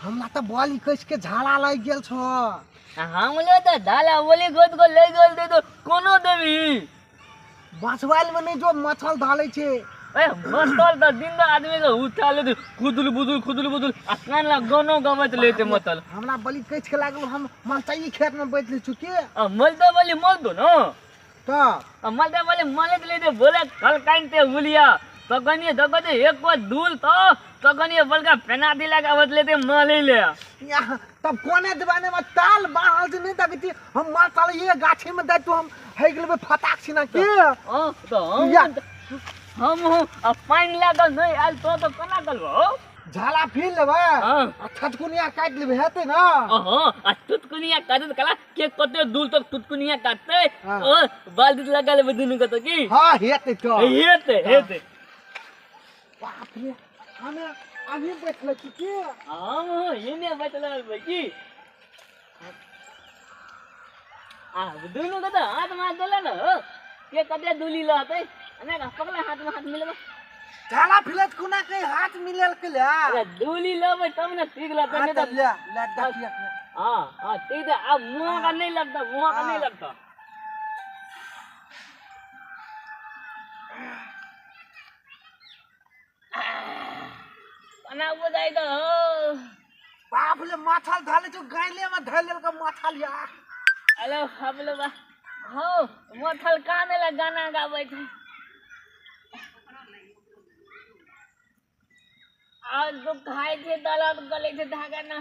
हमरा त बॉल कस के झाड़ा लग गेल छ। हमले तो डाला बोली गोद को ले गेल दे तो कोनो देवी बसवाइल में नहीं जो मछल धाले छे। ए मसल तो दिन दा आदमी को उठा ले खुदुल बुदुल अकान ला गानो गवत लेते मतल हमरा बलि कस के लागल हम मलचाई खेत में बैठ ले चुके। मल तो बोली मल दो न तो मल तो बोली मल ले दे बोले कल काइनते हुलिया तो गनी दगदे एक को दूल तो गनी बलका पेना दिला का बदले ते मले ले यहाँ तब कोने दीवाने में ताल बाहर से नहीं तकती हम मार ताल ये गाछी में दे तो हम हेगल में फटाक छिना के तो हम पानी लागल नहीं आल तो कना गलबो झाला फिर लेबे आ छटकुनिया काट लेबे हेते ना। आ टुटकुनिया काटत कला के कते दूर तक टुटकुनिया काटते ओ बाल्टी लगा लेबे दुनु को तो की हां हेते तो हेते बाप रे हमें अभी बैठले की हां येने बैठले की आ दुनु को तो हाथ में देला न के कते दूली लहते अने पकले हाथ में हाथ मिलबे झाला फिलत कुना के हाथ मिलल के ले अरे दूली लेबे तब न ठीक लगता नहीं तो ले देखिए हां ठीक है अब मुंह का नहीं लगता बना बुझाई तो बाप रे माछल धाले जो गायले में धैलेल का माछल या हेलो हमलो बा हो मोथल काने ला गाना गाबै छै आज तो खाए थे दलाल गले थे धागा ना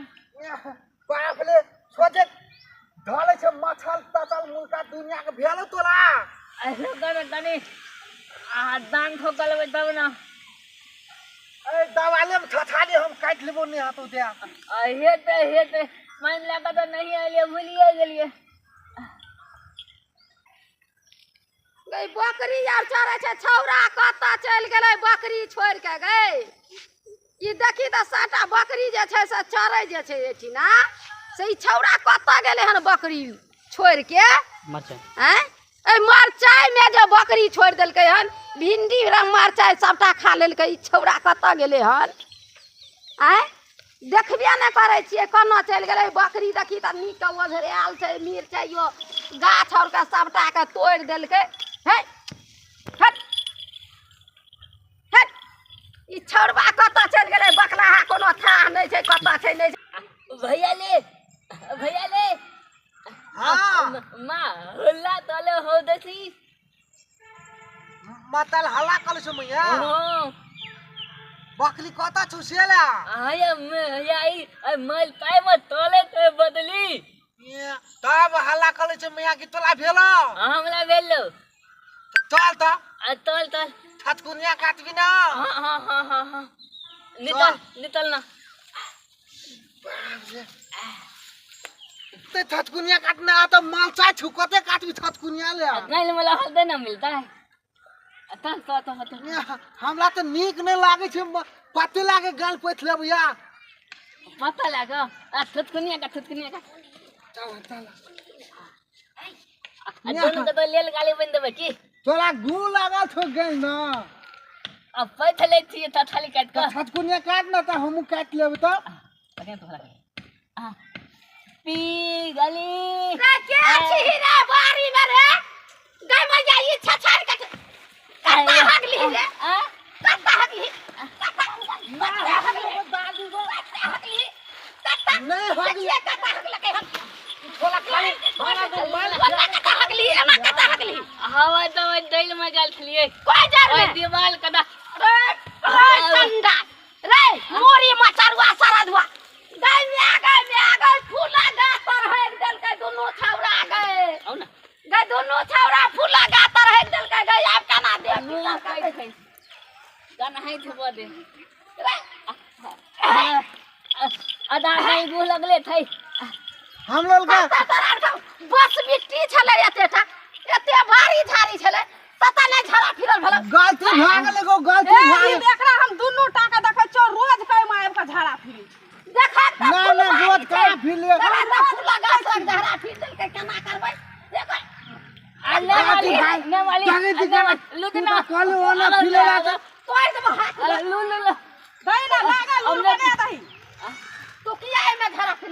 बाप रे सोचे धाले छे माछल तसल मुलका दुनिया के भेलो तोला ऐसे कर तनी आ दान ठोकल बे तब ना ए दवाले में छछाली हम काट लेबो नहीं हाथो दे हेते मान लगा तो नहीं आले भूलिए गेलिए गई बकरी यार चरे छे छौरा कत्ता चल गेलै बकरी छोड़ के गई ई देखी त साटा बकरी जे छै से चरै जे छै एठी ना से ई छौरा कत्ता गेलै हन बकरी छोड़ के मरचाई हैं ए मरचाई में जो बकरी छोड़ देलकै हन भिंडी रंग मरचाई सबटा खा लेलकै ई छौरा कत्ता गेलै हन हैं देखबे न करै छियै कोना चल गेलै बकरी देखी त नीक ओझरेल छै मिरचाइयो गाछ और के सबटा के तोड़ देलकै हे हट हट ई छोड़बा कत्ता चल गेलै बकलाहा कोनो था नहीं छै कत्ता छै नहीं भैया ले हां मां हल्ला तले हो दसी मतल हल्ला कल से मैया हां बकरी कता छुसेला आया मैं आई मल काय मत तले के बदली तब हल्ला कल से मैया की तोला भेलो हमला भेलो चल त तल छटकुनिया काटबी ना हां निकल ना ते छटकुनिया काटना आ तो मालचा छुकते काटबी छटकुनिया ले नहीं मला हल्दे ना मिलता है तो हमरा तो नीक नहीं लागे छे पते लागे गाल पोछ ले भैया पता लगा छटकुनिया का चल दोनों का तो लेल गाली बन देबे की तोरा गू लागल छो गई ना अब पैथले थी त थाली काट के छटकुनिया काट ना त हमहु काट लेब त अरे तो हां पी गली रे के छी रे बारी में रे गई म जाई छछाड़ के कत्ता हगली रे कत्ता हगली नहीं हगली कत्ता हगलकै हम थोड़ा खाली भाड़ा दो माल कत्ता हगली एना कत्ता हगली हवा तो दैल में गल छलिए कोई जर ओए में दीवाल कदा रे चंदा रे मोरी मचरुआ सरदवा गई फूला गातर है दल के दोनों छौरा गए औ ना गई दोनों छौरा फूला गातर है दल के गई आप कना दे गाना है थबो दे रे आधा नहीं गु लगले थई हम लोग का बस मिट्टी छले एते भारी झारी छले पता नहीं झरा फिरल भला गलती भाग लेगो गलती भाग देखरा हम दोनों टाका देखै छ रोज कई मार के झरा फिरी देखा ना रोज का फिर ले रोज लगा सब झरा फिर दल के केना करबै देखो ने वाली लुटना कल वाला फिलेला तोड़ दे हाथ लू दई ना लागा लू बने दही तो किया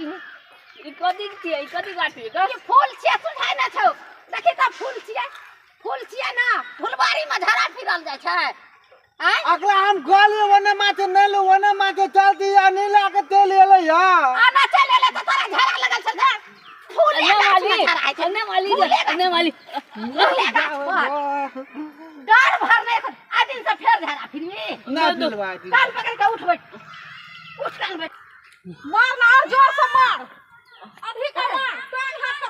ई कथी छियै ई कथी गाछी ये फूल छियै सुझाइ ना छौ देखी त फूल छियै ना फुलबारी में झरा फिरल जाय छै हैं अगला हम गोली वने माथे नेलु वने माथे चलती या नीला के तेल एले या आना चले ले त तोरा झरा लगल छै झर फूल अन्ने वाली डर भरने आ दिन से फेर झरा फिरवी ना दिलवा दी कान पकड़ के उठ बैठ कान बैठ मार ना और जोर से मार अभी का मार कान हाथ से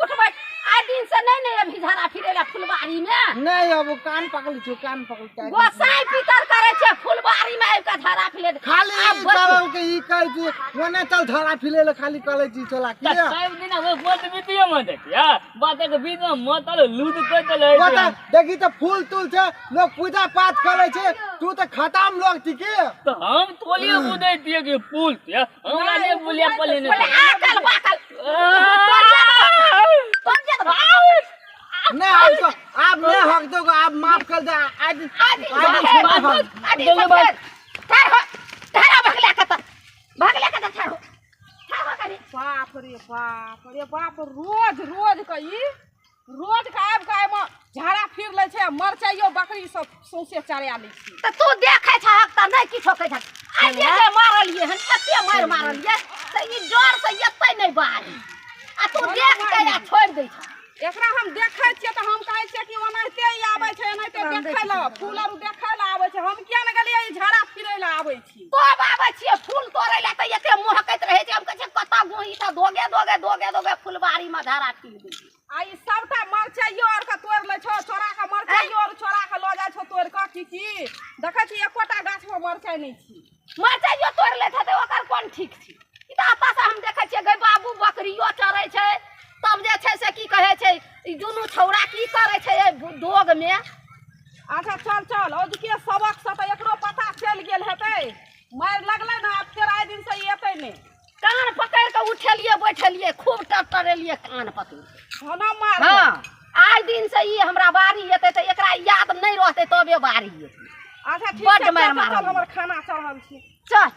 उठ बैठ आ दिन से नहीं अभी झरा फिरेला फुलबारी में नहीं अब कान पकड़ छु कान पकड़ गोसाई पितर करे छे फुलबारी में आइब के झरा फिरे खाली करल के ई कहै छी वने चल धरा फिले ले खाली कहै छी चला त किया सब दिन वो बोल बितियो म देखिया बात के बीच में मतल लूट के त ले बता देखी त फूल तुल छे लोग पूजा पाठ करे छे तू त खत्म लोग छी के तो हम तोलिए बुदै दिए के पुल या हमरा ले बुलिया पले ने आकल बाकल नहीं हमको आप नहीं हक दो आप माफ कर दे आज बाप रे बाप रोज खाब में झाड़ा फिर ले छे मरचाइयो बकरी सब सौंसे चढ़ा लै छी त तू देखे छ हक त नहीं किछो कहै छ आज ये मारलिए हन एते मारलिए त ई डर से एते नहीं बाहरी आ तू देख के या छोड़ दे छ एकरा हम देखै छियै त हम कहै छियै कि ओनाहिते ही आबै छै एनाहिते देखै ल फूल आर देखै ल आबै छै हम किया न गेलियै ई झाड़ा फिरै ल आबै छी तो आबै छियै फूल तोड़ै ल त एते मोहकैत रहै छै हम कहै छियै कता गोही त दोगे फुलबारी में झाड़ा फिर दे आ ई सबटा मरचाइयो आर के तोड़ ले छो छोरा के मरचाइयो आर छोरा के ल जाय छो तोड़ के की देखै छी एकोटा गाछ में मरचाइ नहीं छी मरचाइयो तोड़ ले त ओकर कोन ठीक छी ई त आता से हम देखै छियै गै बाबू बकरियो चरै छै तब जे छै से की कहै छै ई दुनू छौड़ा की करै छै दोग में अच्छा चल ओजके सबक से त एकरो पता चल गेल हेतै मार लगलै ना अब फेर आइ दिन से एतै नहीं कान पकड़ के उठेलिए बैठेलिए खूब टटरेलिए कान पकड़ होना मार हां आइ दिन से ई हमरा बारी एतै त एकरा याद नहीं रहतै तबे बारी एतै अच्छा ठीक बड्ड छै मार चल मारल। हमर खाना चढ़ल छी चल